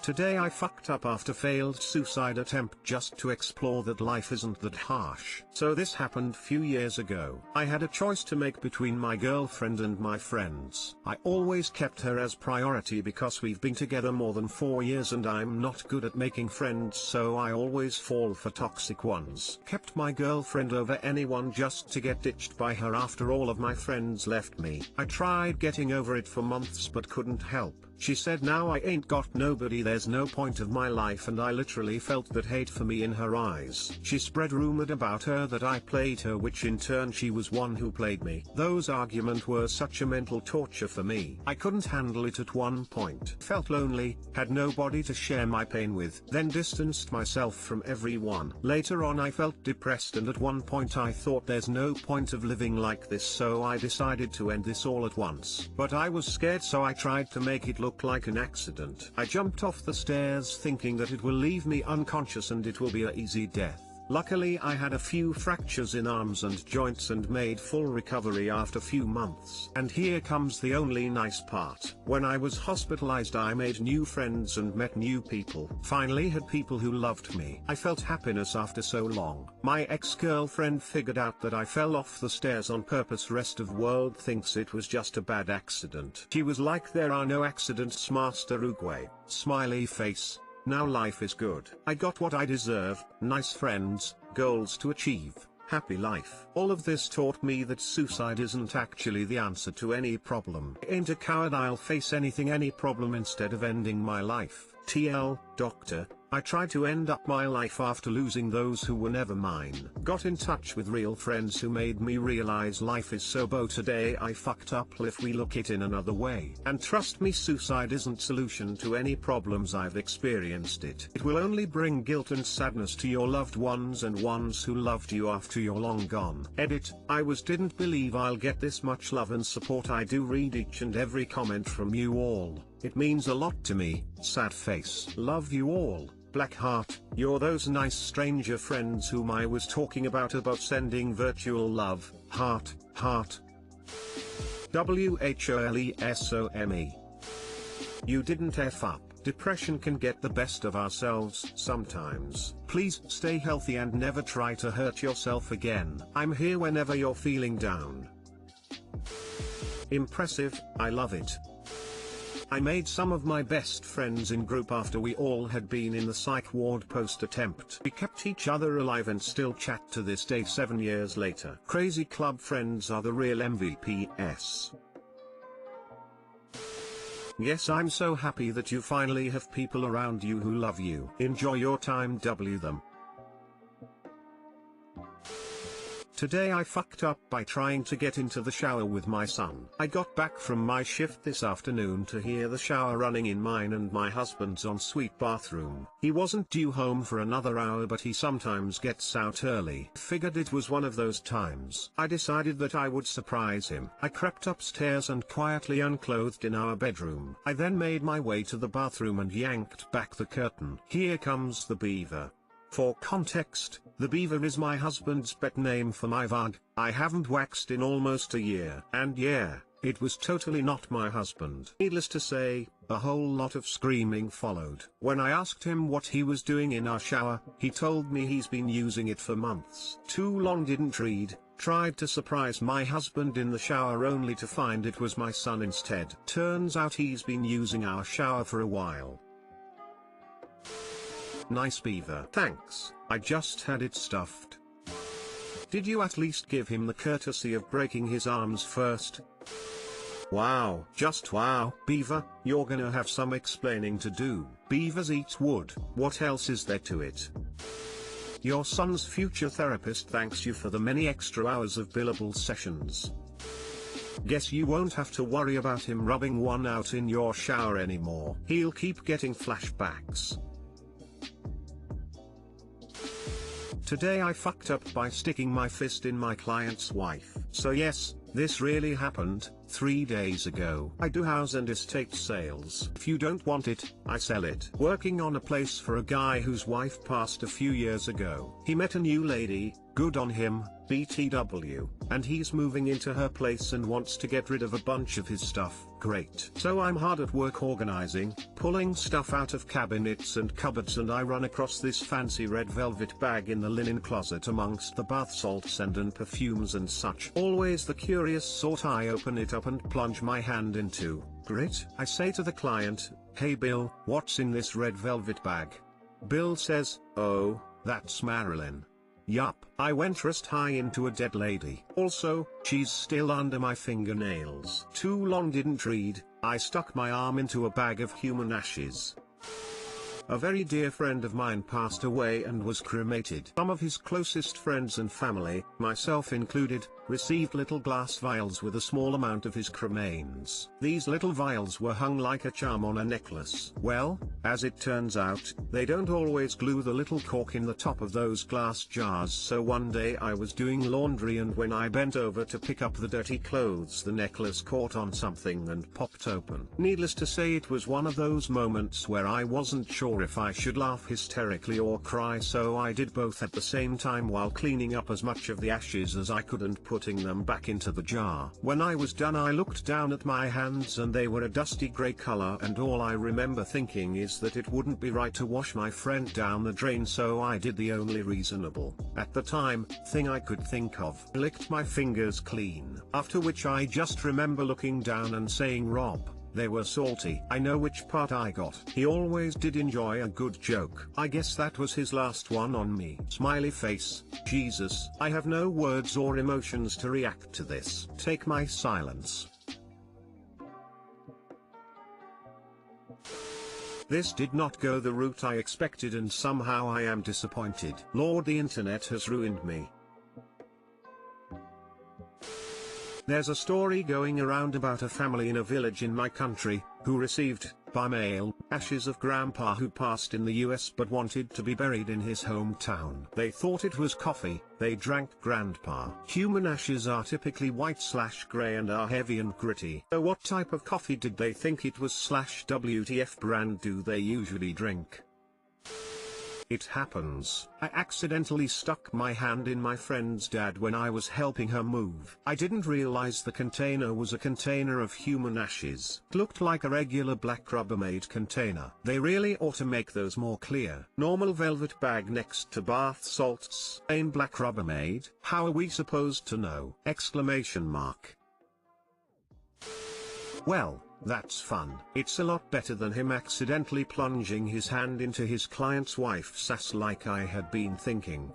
Today I fucked up after failed suicide attempt just to explore that life isn't that harsh. So this happened few years ago. I had a choice to make between my girlfriend and my friends. I always kept her as priority because we've been together more than 4 years and I'm not good at making friends, so I always fall for toxic ones. Kept my girlfriend over anyone just to get ditched by her after all of my friends left me. I tried getting over it for months but couldn't help. She said now I ain't got nobody, there's no point of my life, and I literally felt that hate for me in her eyes. She spread rumored about her that I played her, which in turn she was one who played me. Those arguments were such a mental torture for me. I couldn't handle it at one point. Felt lonely, had nobody to share my pain with, then distanced myself from everyone. Later on I felt depressed and at one point I thought there's no point of living like this, so I decided to end this all at once. But I was scared, so I tried to make it look like an accident. I jumped off the stairs thinking that it will leave me unconscious and it will be an easy death. Luckily I had a few fractures in arms and joints and made full recovery after few months. And here comes the only nice part. When I was hospitalized I made new friends and met new people. Finally had people who loved me. I felt happiness after so long. My ex-girlfriend figured out that I fell off the stairs on purpose. Rest of world thinks it was just a bad accident. She was like, there are no accidents, Master Uguay. Smiley face. Now life is good. I got what I deserve, nice friends, goals to achieve, happy life. All of this taught me that suicide isn't actually the answer to any problem. I ain't a coward, I'll face anything, any problem instead of ending my life. TL, doctor. I tried to end up my life after losing those who were never mine. Got in touch with real friends who made me realize life is so bow. Today I fucked up if we look it in another way. And trust me, suicide isn't solution to any problems I've experienced it. It will only bring guilt and sadness to your loved ones and ones who loved you after you're long gone. Edit, didn't believe I'll get this much love and support. I do read each and every comment from you all. It means a lot to me. Sad face. Love you all. Black heart, you're those nice stranger friends whom I was talking about sending virtual love, heart, heart. WHOLESOME. You didn't F up. Depression can get the best of ourselves sometimes. Please stay healthy and never try to hurt yourself again. I'm here whenever you're feeling down. Impressive, I love it. I made some of my best friends in group after we all had been in the psych ward post-attempt. We kept each other alive and still chat to this day 7 years later. Crazy club friends are the real MVPs. Yes, I'm so happy that you finally have people around you who love you. Enjoy your time, W them. Today I fucked up by trying to get into the shower with my son. I got back from my shift this afternoon to hear the shower running in mine and my husband's ensuite bathroom. He wasn't due home for another hour, but he sometimes gets out early. Figured it was one of those times. I decided that I would surprise him. I crept upstairs and quietly unclothed in our bedroom. I then made my way to the bathroom and yanked back the curtain. Here comes the beaver. For context, the beaver is my husband's pet name for my vag. I haven't waxed in almost a year. And yeah, it was totally not my husband. Needless to say, a whole lot of screaming followed. When I asked him what he was doing in our shower, he told me he's been using it for months. Too long, didn't read. Tried to surprise my husband in the shower only to find it was my son instead. Turns out he's been using our shower for a while. Nice beaver. Thanks, I just had it stuffed. Did you at least give him the courtesy of breaking his arms first? Wow, just wow. Beaver, you're gonna have some explaining to do. Beavers eat wood, what else is there to it? Your son's future therapist thanks you for the many extra hours of billable sessions. Guess you won't have to worry about him rubbing one out in your shower anymore. He'll keep getting flashbacks. Today I fucked up by sticking my fist in my client's wife. So yes, this really happened. 3 days ago. I do house and estate sales. If you don't want it, I sell it. Working on a place for a guy whose wife passed a few years ago. He met a new lady, good on him, BTW, and he's moving into her place and wants to get rid of a bunch of his stuff. Great. So I'm hard at work organizing, pulling stuff out of cabinets and cupboards, and I run across this fancy red velvet bag in the linen closet amongst the bath salts and perfumes and such. Always the curious sort. I open it up and plunge my hand into. Grit. I say to the client, "Hey Bill, what's in this red velvet bag?" Bill says, "Oh, that's Marilyn." Yup, I went wrist high into a dead lady. Also, she's still under my fingernails. Too long didn't read, I stuck my arm into a bag of human ashes. A very dear friend of mine passed away and was cremated. Some of his closest friends and family, myself included, received little glass vials with a small amount of his cremains. These little vials were hung like a charm on a necklace. Well, as it turns out, they don't always glue the little cork in the top of those glass jars, so one day I was doing laundry, and when I bent over to pick up the dirty clothes, the necklace caught on something and popped open. Needless to say, it was one of those moments where I wasn't sure if I should laugh hysterically or cry, so I did both at the same time while cleaning up as much of the ashes as I could and putting them back into the jar. When I was done, I looked down at my hands and they were a dusty grey color, and all I remember thinking is that it wouldn't be right to wash my friend down the drain, so I did the only reasonable, at the time, thing I could think of. Licked my fingers clean. After which I just remember looking down and saying, "Rob, they were salty." I know which part I got. He always did enjoy a good joke. I guess that was his last one on me. Smiley face. Jesus, I have no words or emotions to react to this. Take my silence. This did not go the route I expected, and somehow I am disappointed. Lord, the internet has ruined me. There's a story going around about a family in a village in my country, who received, by mail, ashes of grandpa who passed in the US but wanted to be buried in his hometown. They thought it was coffee, they drank grandpa. Human ashes are typically white/grey and are heavy and gritty. So what type of coffee did they think it was /WTF brand do they usually drink? It happens. I accidentally stuck my hand in my friend's dad when I was helping her move. I didn't realize the container was a container of human ashes. It looked like a regular black Rubbermaid container. They really ought to make those more clear. Normal velvet bag next to bath salts. Plain black Rubbermaid. How are we supposed to know? Exclamation mark. Well, that's fun. It's a lot better than him accidentally plunging his hand into his client's wife's ass like I had been thinking.